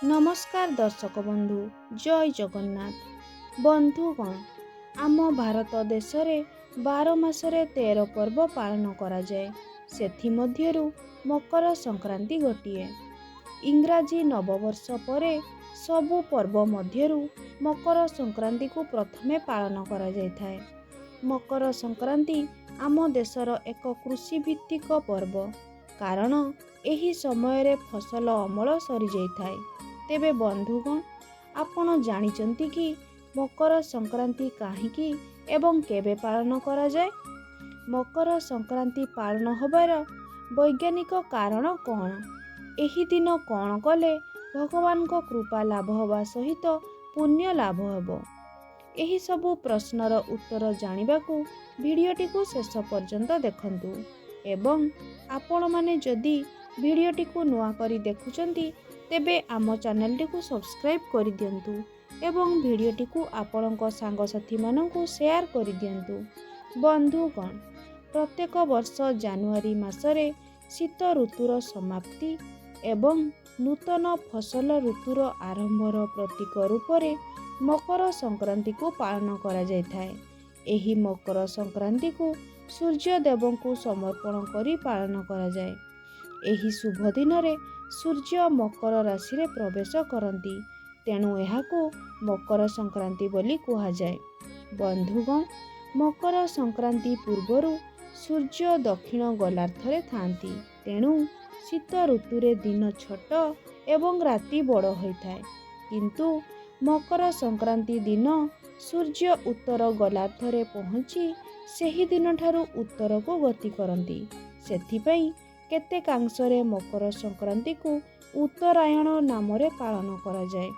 नमस्कार दर्शक बंधु जय जगन्नाथ बंधुगण आम भारत देश रे 12 मासरे 13 पर्व पालन करा जाए। सेथि मध्यरु मकर संक्रांति गोटिए। इंग्राजी नववर्ष परे सबु पर्व मध्यरु मकर संक्रांति को प्रथमे पालन करा जाय थाए। मकर संक्रांति आम देशर एक कृषि भित्तिक पर्व कारण एही समय रे फसल अमल सरी जाय थाए। तेबे बंधुगण आपण जानिचंती कि मकर संक्रांति काहीकि एवं केबे पालन करा जाए? मकर संक्रांति पालन होबार वैज्ञानिक कारण कौन? एही दिन कौन कले भगवान को कृपा लाभ होबा सहित पुण्य लाभ होबो? एही सबु प्रश्नर उत्तर जानिबाकू भिडियोटी को शेष पर्यंत देखंतु एवं आपण माने जदि भिडियोटी को नुआ करी देखुचंती तेबे आम चैनल को सब्सक्राइब कर दियंतु एवं भिडियोटी को आपणक सांगसाथी मानकू शेयर कर दियंतु। बंधुगण प्रत्येक वर्ष जानुआरी मासरे शीत ऋतुर समाप्ति एवं नूतन फसल ऋतुर आरंभर प्रतीक रूपरे मकर संक्रांति को पालन करा जाय थाए। एही मकर संक्रांति को सूर्य देव को समर्पण करी पालन करा जाय। एही शुभ दिन रे सूर्य मकर राशि रे प्रवेश करती तेणु एहाको मकर संक्रांति बोली कहा जाए। बंधुगण मकर संक्रांति पूर्वरु सूर्य दक्षिण गोलार्धरे थांती तेणु शीत ऋतुरे दिन छोट एवं राति बड़ होइथाए किंतु मकर संक्रांति दिन सूर्य उत्तर गोलार्धरे पहुँची सेही दिन ठारू उत्तर को गति करती। सेथिपई केतेकांशरे मकर संक्रांति को उत्तरायण नाम रे पालन करा जाए।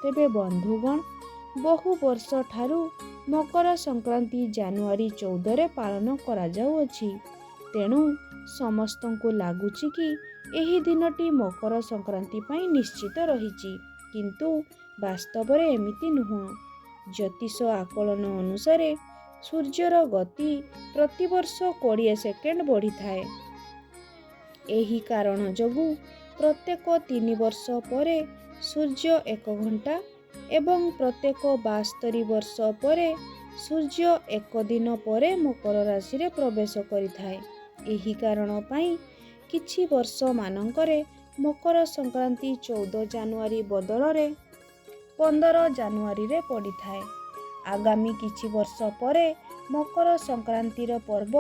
तेबे बंधुगण बहु वर्ष ठारू मकर संक्रांति जानुआरी 14 रे पालन करा जाउअछि तेणु समस्तंकु लागुछि कि एही दिनटी मकर संक्रांति पई निश्चित रहिछि किंतु वास्तव रे एमिति नुह। ज्योतिष आकलन अनुसार सूर्यर गति प्रतिवर्ष 20 सेकेंड बढ़ी थाए। एही कारण जोगु प्रत्येक 3 वर्ष परे सूर्य 1 घंटा एवं प्रत्येक 72 वर्ष परे सूर्य 1 दिन परे मकर राशि रे प्रवेश करिथाए। एही कारण पई किछि वर्ष मानंकरे मकर संक्रांति 14 जानुआरी बदल रे 15 जानुआरी रे पड़िथाए। आगामी किछि वर्ष परे मकर संक्रांतिर पर्व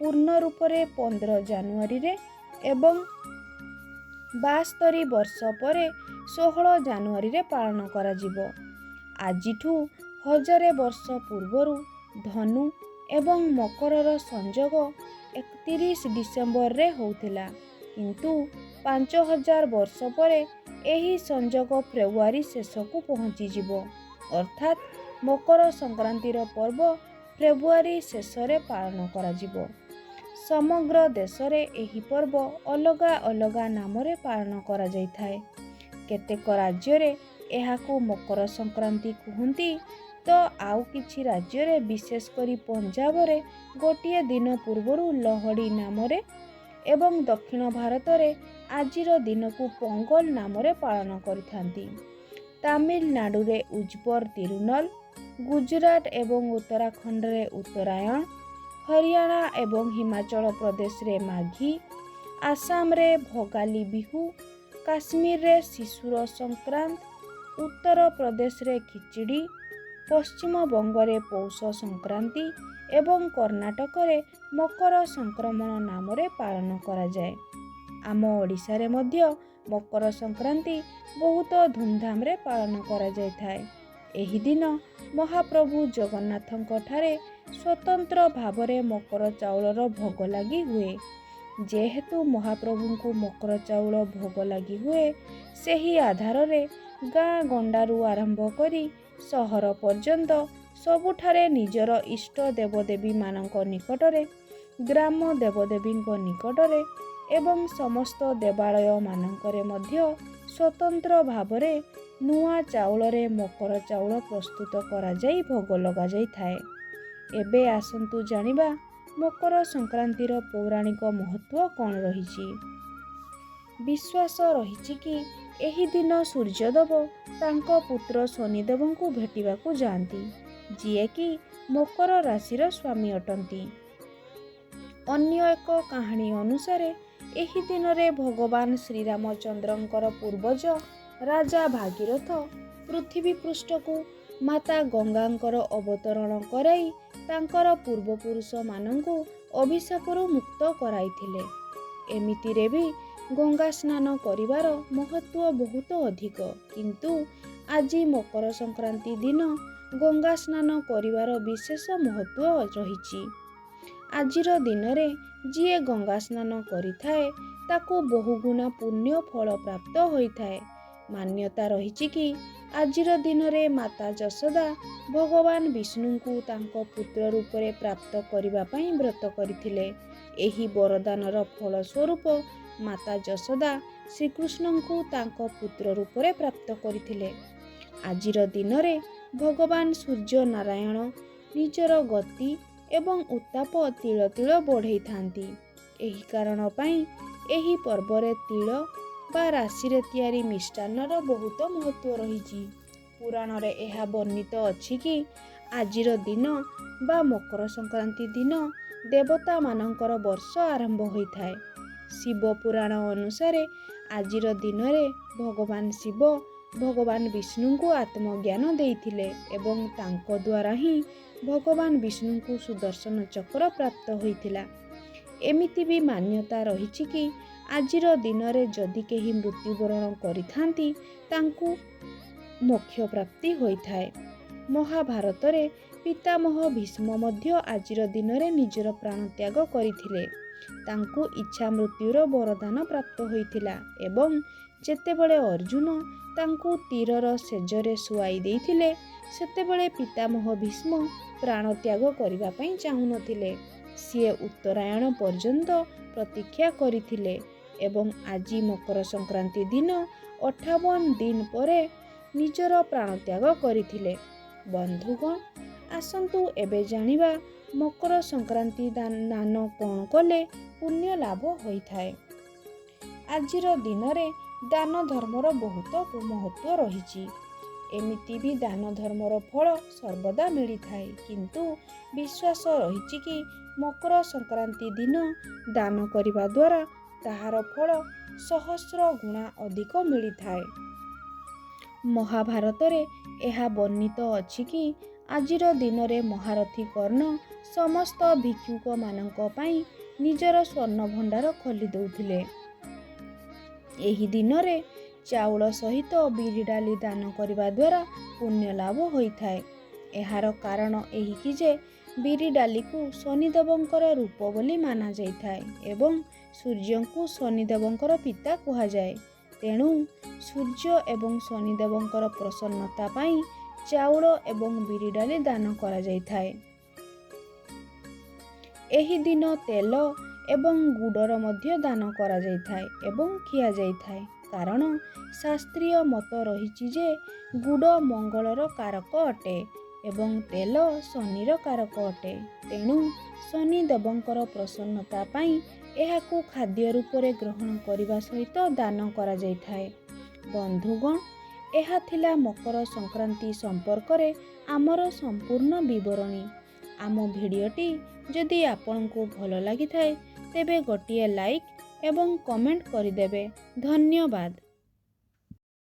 पूर्ण रूप रे 15 जानुआरी रे एवं 72 वर्ष परे 16 जानुआरी रे पालन करा जिवो। आजिठू 1000 वर्ष पूर्वरु धनु एवं मकरर संजोग 31 डिसेम्बर रे होउथिला किंतु 5000 वर्ष परे एही संजोग फेब्रुआरी शेष को पहुँची जिवो अर्थात मकर संक्रांतिर पर्व फेब्रुआरी शेष रे पालन करा जिवो। समग्र देश रे एही पर्व अलगा अलगा नाम रे पालन करा जाय थाए। केतेक राज्य रे एहाकू मकर संक्रांति कहंती तो आउ किछि राज्य रे विशेष करी पंजाब रे गोटिए दिन पूर्वरु लहड़ी नाम रे एवं दक्षिण भारत रे आजिर दिन को पोंगल नाम रे पालन करिथांती। तमिलनाडु रे उज्बर तिरुनल, गुजरात एवं उत्तराखंड रे उत्तरायण, हरियाणा एवं हिमाचल प्रदेश रे माघी, आसाम रे भोगाली बिहू, काश्मीर रे शिशुर संक्रांत, उत्तर प्रदेश रे खिचड़ी, पश्चिम बंग रे पौष संक्रांति एवं कर्नाटक रे मकर संक्रमण नाम रे पालन करा जाए। आम ओडिशा रे मध्य मकर संक्रांति बहुत धूमधाम रे पालन करा जाय थाए। एही दिन महाप्रभु जगन्नाथଙ୍କ ठारे स्वतंत्र भावरे मकर चाउलर भोग लागि हुए। जेहेतु महाप्रभु को मकर चाउल भोग लागि हुए सेही आधार रे गाँ गंडारू आरंभ करी सहर पर्यंत सबुठारे निजर इष्ट देवदेवी मानक निकटरे ग्राम देवदेवी निकटरे एवं समस्त देवालय मानकरे मध्य स्वतंत्र भावरे नुआ चाउल रे मकर चाउल प्रस्तुत करा जाई भोग लगा जाई थाए। एबे आसंतु जानिबा मकर संक्रांतिर पौराणिक महत्व कौन रहिछि। विश्वास रहिछि कि ଏହି ଦିନ ସୂର୍ଯ୍ୟଦେବ ତାଙ୍କ ପୁତ୍ର ଶନିଦେବଙ୍କୁ ଭେଟିବାକୁ ଯାଆନ୍ତି, ଯିଏକି ମକର ରାଶିର ସ୍ୱାମୀ ଅଟନ୍ତି। ଅନ୍ୟ ଏକ କାହାଣୀ ଅନୁସାରେ ଏହି ଦିନରେ ଭଗବାନ ଶ୍ରୀରାମଚନ୍ଦ୍ରଙ୍କର ପୂର୍ବଜ ରାଜା ଭାଗୀରଥ ପୃଥିବୀ ପୃଷ୍ଠକୁ ମାତା ଗଙ୍ଗାଙ୍କର ଅବତରଣ କରାଇ ତାଙ୍କର ପୂର୍ବପୁରୁଷମାନଙ୍କୁ ଅଭିଶାପରୁ ମୁକ୍ତ କରାଇଥିଲେ। ଏମିତିରେ ବି ଗଙ୍ଗା ସ୍ନାନ କରିବାର ମହତ୍ତ୍ୱ ବହୁତ ଅଧିକ, କିନ୍ତୁ ଆଜି ମକର ସଂକ୍ରାନ୍ତି ଦିନ ଗଙ୍ଗା ସ୍ନାନ କରିବାର ବିଶେଷ ମହତ୍ତ୍ୱ ରହିଛି। ଆଜିର ଦିନରେ ଯିଏ ଗଙ୍ଗା ସ୍ନାନ କରିଥାଏ ତାକୁ ବହୁଗୁଣା ପୁଣ୍ୟ ଫଳ ପ୍ରାପ୍ତ ହୋଇଥାଏ। ମାନ୍ୟତା ରହିଛି କି ଆଜିର ଦିନରେ ମାତା ଯଶୋଦା ଭଗବାନ ବିଷ୍ଣୁଙ୍କୁ ତାଙ୍କ ପୁତ୍ର ରୂପରେ ପ୍ରାପ୍ତ କରିବା ପାଇଁ ବ୍ରତ କରିଥିଲେ। ଏହି ବରଦାନର ଫଳ ସ୍ୱରୂପ ମାତା ଯଶୋଦା ଶ୍ରୀକୃଷ୍ଣଙ୍କୁ ତାଙ୍କ ପୁତ୍ର ରୂପରେ ପ୍ରାପ୍ତ କରିଥିଲେ। ଆଜିର ଦିନରେ ଭଗବାନ ସୂର୍ଯ୍ୟ ନାରାୟଣ ନିଜର ଗତି ଏବଂ ଉତ୍ତାପ ତିଳ ତିଳ ବଢ଼େଇଥାନ୍ତି। ଏହି କାରଣ ପାଇଁ ଏହି ପର୍ବରେ ତିଳ ବା ରାଶିରେ ତିଆରି ମିଷ୍ଟାନ୍ନର ବହୁତ ମହତ୍ତ୍ୱ ରହିଛି। ପୁରାଣରେ ଏହା ବର୍ଣ୍ଣିତ ଅଛି କି ଆଜିର ଦିନ ବା ମକର ସଂକ୍ରାନ୍ତି ଦିନ ଦେବତାମାନଙ୍କର ବର୍ଷ ଆରମ୍ଭ ହୋଇଥାଏ। ଶିବ ପୁରାଣ ଅନୁସାରେ ଆଜିର ଦିନରେ ଭଗବାନ ଶିବ ଭଗବାନ ବିଷ୍ଣୁଙ୍କୁ ଆତ୍ମଜ୍ଞାନ ଦେଇଥିଲେ ଏବଂ ତାଙ୍କ ଦ୍ୱାରା ହିଁ ଭଗବାନ ବିଷ୍ଣୁଙ୍କୁ ସୁଦର୍ଶନ ଚକ୍ର ପ୍ରାପ୍ତ ହୋଇଥିଲା। ଏମିତି ବି ମାନ୍ୟତା ରହିଛି କି ଆଜିର ଦିନରେ ଯଦି କେହି ମୃତ୍ୟୁବରଣ କରିଥାନ୍ତି ତାଙ୍କୁ ମୋକ୍ଷ ପ୍ରାପ୍ତି ହୋଇଥାଏ। ମହାଭାରତରେ ପିତାମହ ଭୀଷ୍ମ ମଧ୍ୟ ଆଜିର ଦିନରେ ନିଜର ପ୍ରାଣତ୍ୟାଗ କରିଥିଲେ। ତାଙ୍କୁ ଇଚ୍ଛା ମୃତ୍ୟୁର ବରଦାନ ପ୍ରାପ୍ତ ହୋଇଥିଲା ଏବଂ ଯେତେବେଳେ ଅର୍ଜୁନ ତାଙ୍କୁ ତୀରର ଶେଯରେ ଶୁଆଇ ଦେଇଥିଲେ ସେତେବେଳେ ପିତାମହ ଭୀଷ୍ମ ପ୍ରାଣତ୍ୟାଗ କରିବା ପାଇଁ ଚାହୁଁନଥିଲେ। ସିଏ ଉତ୍ତରାୟଣ ପର୍ଯ୍ୟନ୍ତ ପ୍ରତୀକ୍ଷା କରିଥିଲେ ଏବଂ ଆଜି ମକର ସଂକ୍ରାନ୍ତି ଦିନ 58 ଦିନ ପରେ ନିଜର ପ୍ରାଣତ୍ୟାଗ କରିଥିଲେ। ବନ୍ଧୁଗଣ, ଆସନ୍ତୁ ଏବେ ଜାଣିବା ମକର ସଂକ୍ରାନ୍ତି ଦାନ କ'ଣ କଲେ ପୁଣ୍ୟ ଲାଭ ହୋଇଥାଏ। ଆଜିର ଦିନରେ ଦାନ ଧର୍ମର ବହୁତ ମହତ୍ତ୍ୱ ରହିଛି। ଏମିତି ବି ଦାନ ଧର୍ମର ଫଳ ସର୍ବଦା ମିଳିଥାଏ, କିନ୍ତୁ ବିଶ୍ୱାସ ରହିଛି କି ମକର ସଂକ୍ରାନ୍ତି ଦିନ ଦାନ କରିବା ଦ୍ୱାରା ତାହାର ଫଳ ସହସ୍ର ଗୁଣା ଅଧିକ ମିଳିଥାଏ। ମହାଭାରତରେ ଏହା ବର୍ଣ୍ଣିତ ଅଛି କି ଆଜିର ଦିନରେ ମହାରଥୀ କର୍ଣ୍ଣ ସମସ୍ତ ଭିକ୍ଷୁକମାନଙ୍କ ପାଇଁ ନିଜର ସ୍ୱର୍ଣ୍ଣ ଭଣ୍ଡାର ଖୋଲି ଦେଉଥିଲେ। ଏହି ଦିନରେ ଚାଉଳ ସହିତ ବିରି ଡାଲି ଦାନ କରିବା ଦ୍ୱାରା ପୁଣ୍ୟ ଲାଭ ହୋଇଥାଏ। ଏହାର କାରଣ ଏହିକି ଯେ ବିରି ଡାଲିକୁ ଶନିଦେବଙ୍କର ରୂପ ବୋଲି ମାନାଯାଇଥାଏ ଏବଂ ସୂର୍ଯ୍ୟଙ୍କୁ ଶନିଦେବଙ୍କର ପିତା କୁହାଯାଏ। ତେଣୁ ସୂର୍ଯ୍ୟ ଏବଂ ଶନିଦେବଙ୍କର ପ୍ରସନ୍ନତା ପାଇଁ ଚାଉଳ ଏବଂ ବିରି ଡାଲି ଦାନ କରାଯାଇଥାଏ। ଏହି ଦିନ ତେଲ ଏବଂ ଗୁଡ଼ର ମଧ୍ୟ ଦାନ କରାଯାଇଥାଏ ଏବଂ ଖିଆଯାଇଥାଏ, କାରଣ ଶାସ୍ତ୍ରୀୟ ମତ ରହିଛି ଯେ ଗୁଡ଼ ମଙ୍ଗଳର କାରକ ଅଟେ ଏବଂ ତେଲ ଶନିର କାରକ ଅଟେ। ତେଣୁ ଶନି ଦେବଙ୍କର ପ୍ରସନ୍ନତା ପାଇଁ ଏହାକୁ ଖାଦ୍ୟ ରୂପରେ ଗ୍ରହଣ କରିବା ସହିତ ଦାନ କରାଯାଇଥାଏ। ବନ୍ଧୁଗଣ, ଏହା ଥିଲା ମକର ସଂକ୍ରାନ୍ତି ସମ୍ପର୍କରେ ଆମର ସମ୍ପୂର୍ଣ୍ଣ ବିବରଣୀ। ଆମ ଭିଡ଼ିଓଟି ଯଦି ଆପଣଙ୍କୁ ଭଲ ଲାଗିଥାଏ ତେବେ ଗୋଟିଏ ଲାଇକ୍ ଏବଂ କମେଣ୍ଟ କରିଦେବେ। ଧନ୍ୟବାଦ।